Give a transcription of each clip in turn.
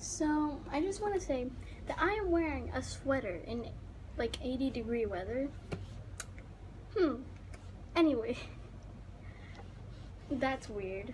So I just want to say that I am wearing a sweater in like 80-degree weather. Anyway, that's weird.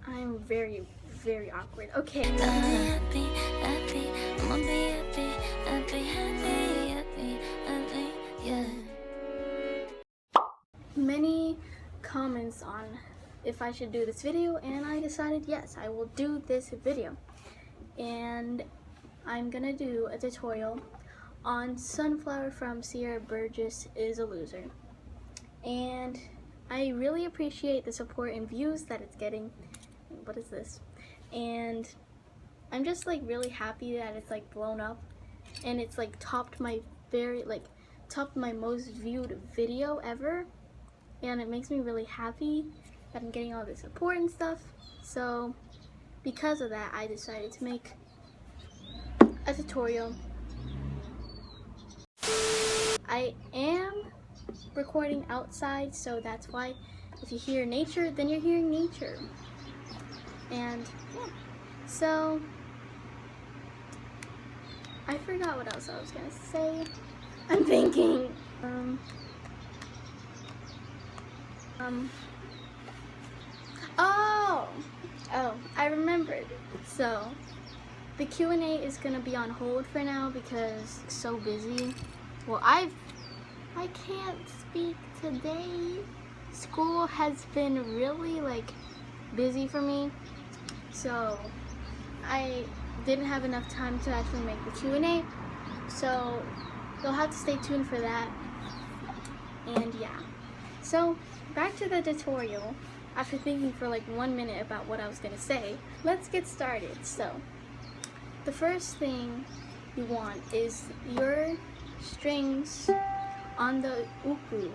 I'm very, very awkward. Okay. Many comments on if I should do this video, and I decided yes, I will do this video. And I'm gonna do a tutorial on Sunflower from Sierra Burgess is a Loser. And I really appreciate the support and views that it's getting. What is this? And I'm just like really happy that it's like blown up and it's like topped my most viewed video ever. And it makes me really happy that I'm getting all the support and stuff. So because of that, I decided to make a tutorial. I am recording outside, so that's why if you hear nature, then you're hearing nature. And yeah, so I forgot what else I was gonna say. I'm thinking. Oh, I remembered. So the Q&A is gonna be on hold for now because it's so busy. Well, I can't speak today. School has been really like busy for me, so I didn't have enough time to actually make the Q&A. So you'll have to stay tuned for that. And yeah. So back to the tutorial. After thinking for like 1 minute about what I was gonna say, let's get started. So the first thing you want is your strings on the uku,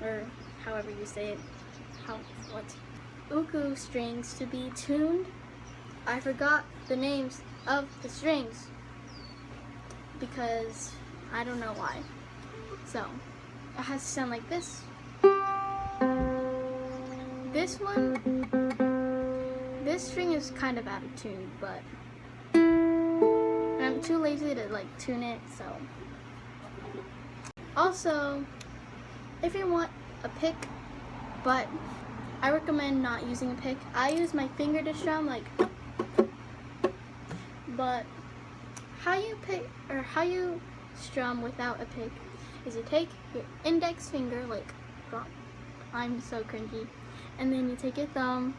or however you say it, uku strings to be tuned. I forgot the names of the strings because I don't know why. So it has to sound like this. This string is kind of out of tune, but I'm too lazy to like tune it, so. Also, if you want a pick, but I recommend not using a pick. I use my finger to strum, like, but how you strum without a pick is you take your index finger, like, I'm so cringy, and then you take your thumb,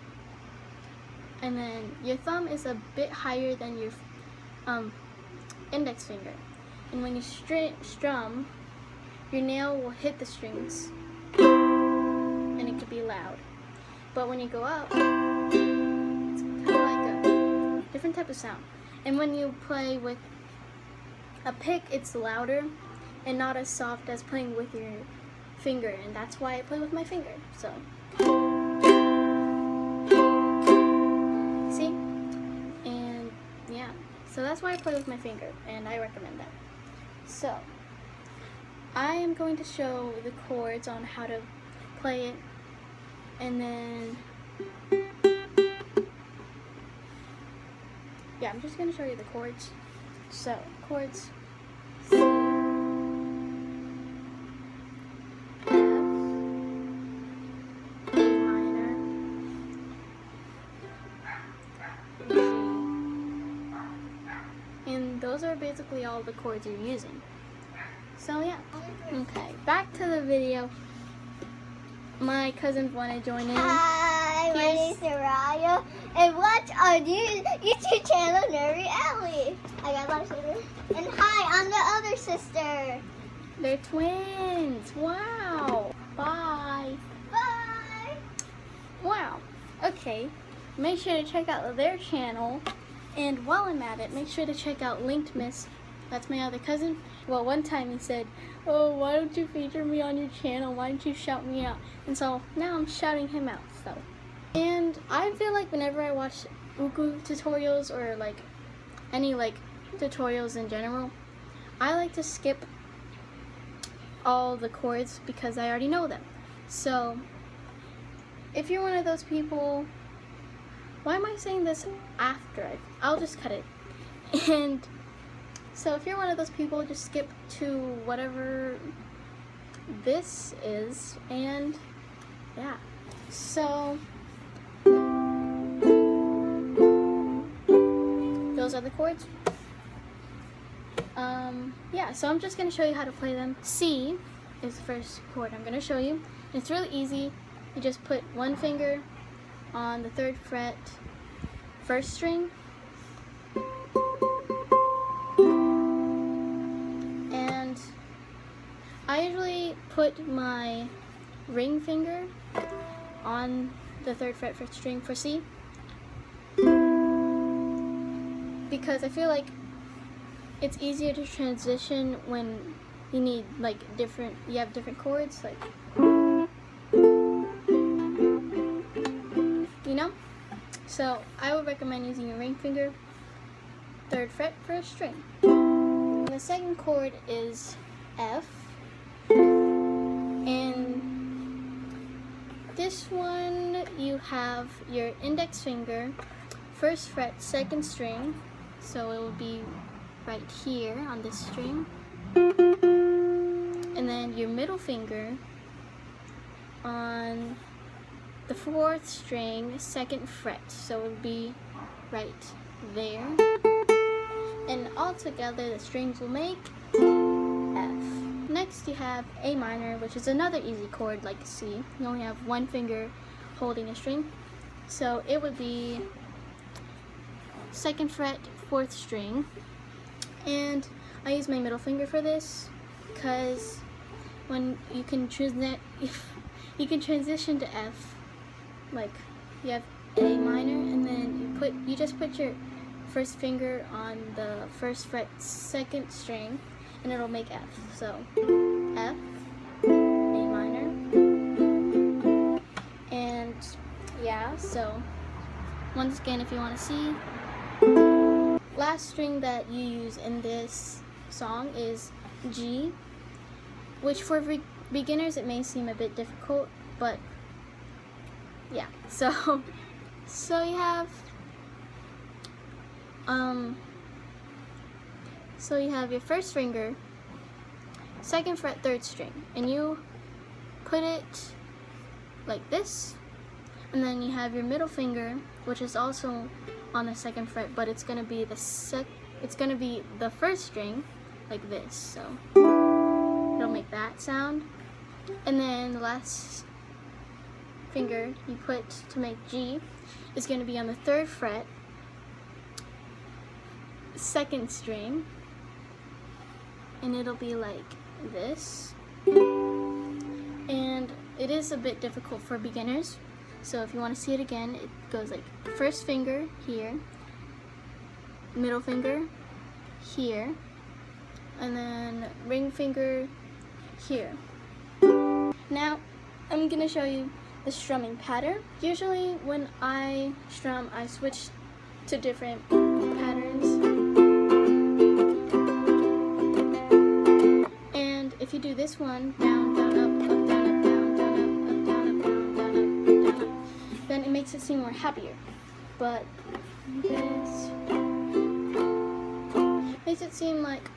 and then your thumb is a bit higher than your index finger, and when you strum, your nail will hit the strings, and it could be loud. But when you go up, it's kind of like a different type of sound. And when you play with a pick, it's louder and not as soft as playing with your finger, and that's why I play with my finger. So see? And yeah, so that's why I play with my finger, and I recommend that. So I am going to show the chords on how to play it, and then yeah, I'm just going to show you the chords. So chords: C, F, A minor, G, and those are basically all the chords you're using. So yeah. Okay, back to the video. My cousins want to join in. Hi, my name is Soraya, and watch our new YouTube channel, Nerdy Alley. I got my sister. And hi, I'm the other sister. They're twins. Wow. Bye. Bye. Wow. Okay. Make sure to check out their channel. And while I'm at it, make sure to check out Linked Miss. That's my other cousin. Well, one time he said, "Oh, why don't you feature me on your channel? Why don't you shout me out?" And so now I'm shouting him out. So, and I feel like whenever I watch uku tutorials or like any like tutorials in general, I like to skip all the chords because I already know them. So if you're one of those people why am I saying this after? I'll just cut it. And so if you're one of those people, just skip to whatever this is, and yeah. So those are the chords. Yeah, so I'm just going to show you how to play them. C is the first chord I'm going to show you. It's really easy. You just put one finger on the 3rd fret, 1st string, and I usually put my ring finger on the 3rd fret, 1st string for C, because I feel like it's easier to transition when you need like you have different chords, like, you know? So I would recommend using your ring finger, 3rd fret, 1st string. And the second chord is F, and this one you have your index finger, 1st fret, 2nd string, so it will be right here on this string, and then your middle finger on the 4th string, 2nd fret, so it would be right there, and all together the strings will make F. Next you have A minor, which is another easy chord like C. You only have one finger holding a string, so it would be 2nd fret, 4th string. And I use my middle finger for this because when you can transition to F, like you have A minor, and then you just put your 1st finger on the 1st fret, 2nd string, and it'll make F. So F, A minor, and yeah. So once again, if you want to see. Last string that you use in this song is G, which for beginners it may seem a bit difficult, but yeah. So you have your 1st finger, 2nd fret, 3rd string, and you put it like this, and then you have your middle finger, which is also on the 2nd fret, but it's gonna be the 1st string, like this. So it'll make that sound, and then the last finger you put to make G is gonna be on the 3rd fret, 2nd string, and it'll be like this. And it is a bit difficult for beginners. So if you want to see it again, it goes like 1st finger here, middle finger here, and then ring finger here. Now I'm going to show you the strumming pattern. Usually when I strum, I switch to different patterns. And if you do this one, down, down, up, down, up, down, down, up, down, up, down, down, up, down, up, then it makes it seem more happier. But this makes it seem like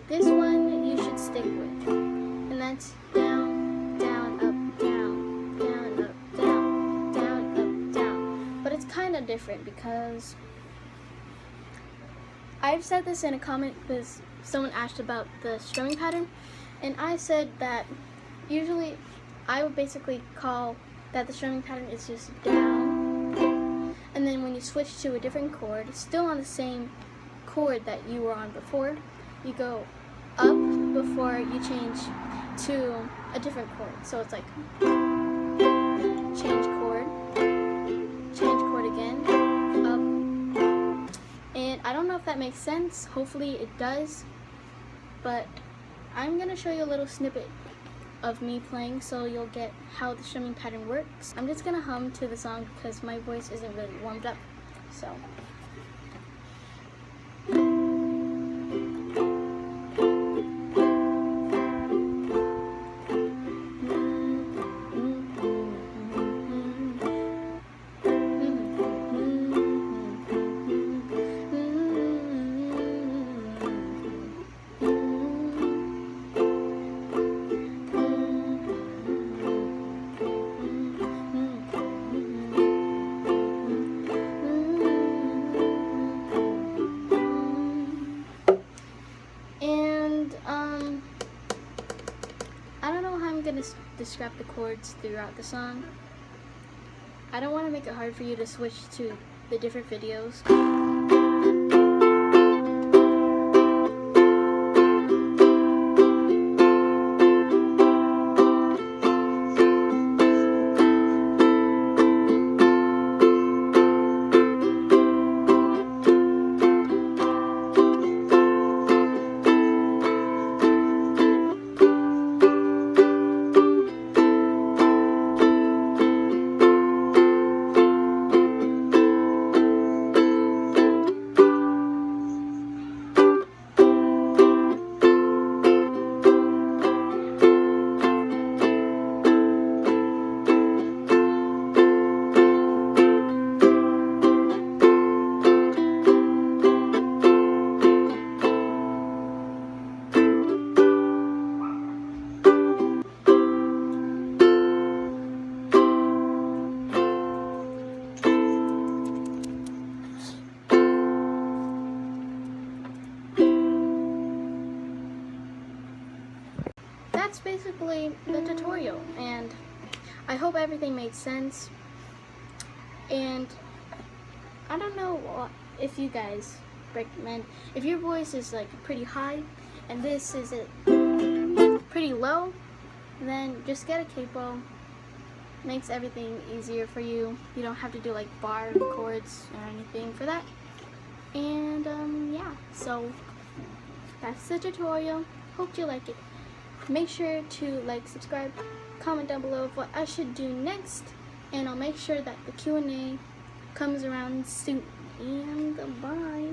this one you should stick with, and that's down, down, up, down, down, up, down, down, up, down. But it's kind of different because I've said this in a comment because someone asked about the strumming pattern, and I said that usually I would basically call that the strumming pattern is just down, and then when you switch to a different chord, still on the same chord that you were on before, you go up before you change to a different chord. So it's like change chord again, up. And I don't know if that makes sense. Hopefully it does. But I'm gonna show you a little snippet of me playing so you'll get how the strumming pattern works. I'm just gonna hum to the song because my voice isn't really warmed up. So scrap the chords throughout the song. I don't want to make it hard for you to switch to the different videos. That's basically the tutorial, and I hope everything made sense. And I don't know if you guys recommend, if your voice is like pretty high and this is pretty low, then just get a capo. Makes everything easier for you. You don't have to do like bar chords or anything for that. And yeah, so that's the tutorial. Hope you like it. Make sure to like, subscribe, comment down below of what I should do next, and I'll make sure that the Q&A comes around soon. And bye.